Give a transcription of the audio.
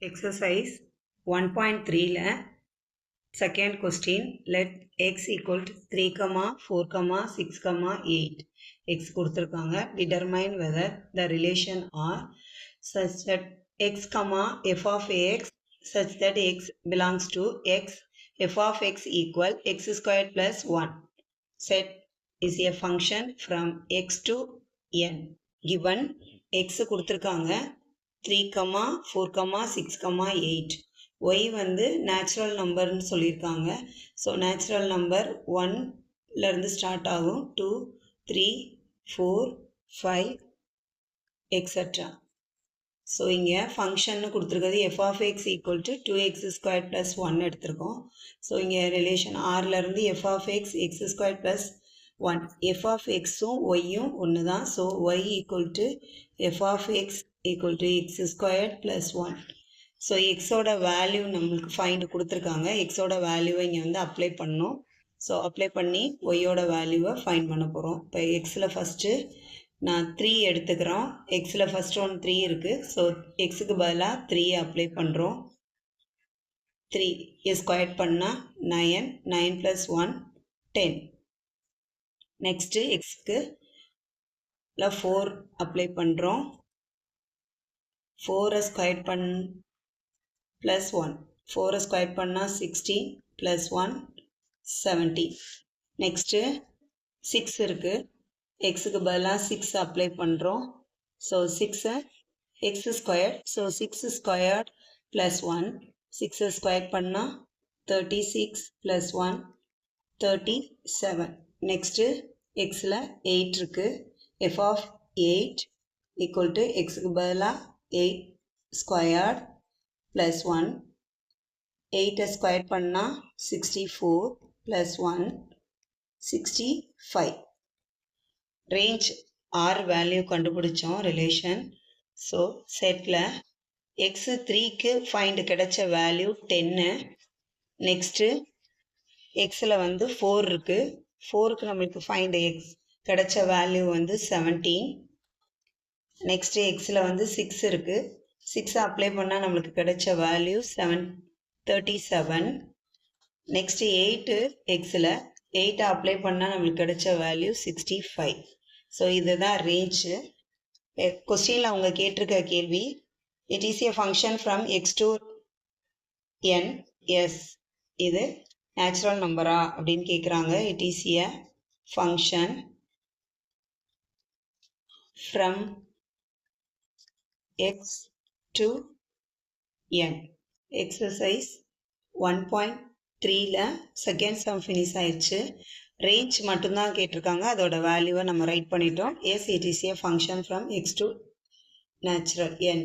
Exercise 1.3 la second question, let x equal to 3, 4, 6, 8. X கொடுத்திருக்காங்க. Determine whether the relation are such that x, f of x such that x belongs to x, f of x equal x squared plus 1. Set is a function from x to n. Given x கொடுத்திருக்காங்க 3, 4, 6, 8. y வந்து natural numberன்னு சொல்லியிருக்காங்க. So natural number 1ல இருந்து start ஆகும். 2, 3, 4, 5, etc. So இங்கே ஃபங்க்ஷன்னு கொடுத்துருக்கிறது f of x equal to 2x squared plus 1 எடுத்திருக்கோம். So இங்கே ரிலேஷன் ஆர்லேருந்து f of x x squared plus 1. f of xும் yயும் ஒன்று தான். So y equal to f of x equal to x squared plus 1. So எக்ஸோட value நம்மளுக்கு find கொடுத்துருக்காங்க. எக்ஸோட வேல்யூவை இங்கே வந்து அப்ளை பண்ணணும். ஸோ அப்ளை பண்ணி ஒய்யோட வேல்யூவை ஃபைண்ட் பண்ண போகிறோம். இப்போ எக்ஸில் ஃபஸ்ட்டு நான் 3 எடுத்துக்கிறோம். எக்ஸில் ஃபஸ்ட்டு ஒன் 3 இருக்குது. ஸோ எக்ஸுக்கு பதிலாக 3 அப்ளை பண்ணுறோம். 3 ஸ்கொயர் பண்ணால் 9, 9 + 1 10. நெக்ஸ்ட்டு எக்ஸுக்கு 4 அப்ளை பண்ணுறோம். 4 ஸ்கொயர் plus 1. 4 ஸ்கொயர் பண்ணால் 16 plus 1 17. நெக்ஸ்ட்டு 6 இருக்குது. எக்ஸுக்கு பதிலாக 6 அப்ளை பண்ணுறோம். So 6 X square. So 6 square plus 1. 6 square பண்ணால் 36 + 1 37. நெக்ஸ்ட்டு எக்ஸில் 8 இருக்குது. எஃப் ஆஃப் 8 ஈக்குவல் டு எக்ஸுக்கு பதிலாக 8 ஸ்கொயர் ப்ளஸ் 1. 8 ஸ்கொயர் பண்ணால் 64 + 1 65. ரேஞ்ச் ஆர் வேல்யூ கண்டுபிடிச்சோம் ரிலேஷன். ஸோ செட்டில் எக்ஸ் 3க்கு ஃபைண்ட் கிடைச்ச வேல்யூ 10. நெக்ஸ்ட்டு எக்ஸில் வந்து 4 இருக்குது. 4க்கு நம்மளுக்கு ஃபைண்ட் எக்ஸ் கிடைச்ச வேல்யூ வந்து 17. நெக்ஸ்ட்டு எக்ஸில் வந்து 6 இருக்குது. 6 அப்ளை பண்ணால் நம்மளுக்கு கிடைச்ச வேல்யூ 37. நெக்ஸ்ட்டு 8 எக்ஸில் 8 அப்ளை பண்ணால் நம்மளுக்கு கிடைச்ச வேல்யூ 65. ஸோ இதுதான் ரேஞ்சு. கொஸ்டினில் அவங்க கேட்டிருக்க கேள்வி, it is a function from x to N. Yes, இது நேச்சுரல் நம்பரா அப்படின்னு கேட்குறாங்க. It is a function from x to N. Exercise 1.3ல செகண்ட் சம் ஃபினிஷ் ஆயிடுச்சு. ரேஞ்ச் மட்டும்தான் கேட்டிருக்காங்க. அதோட வேல்யூவை நம்ம ரைட் பண்ணிட்டோம். Yes, it is a function from x to natural N.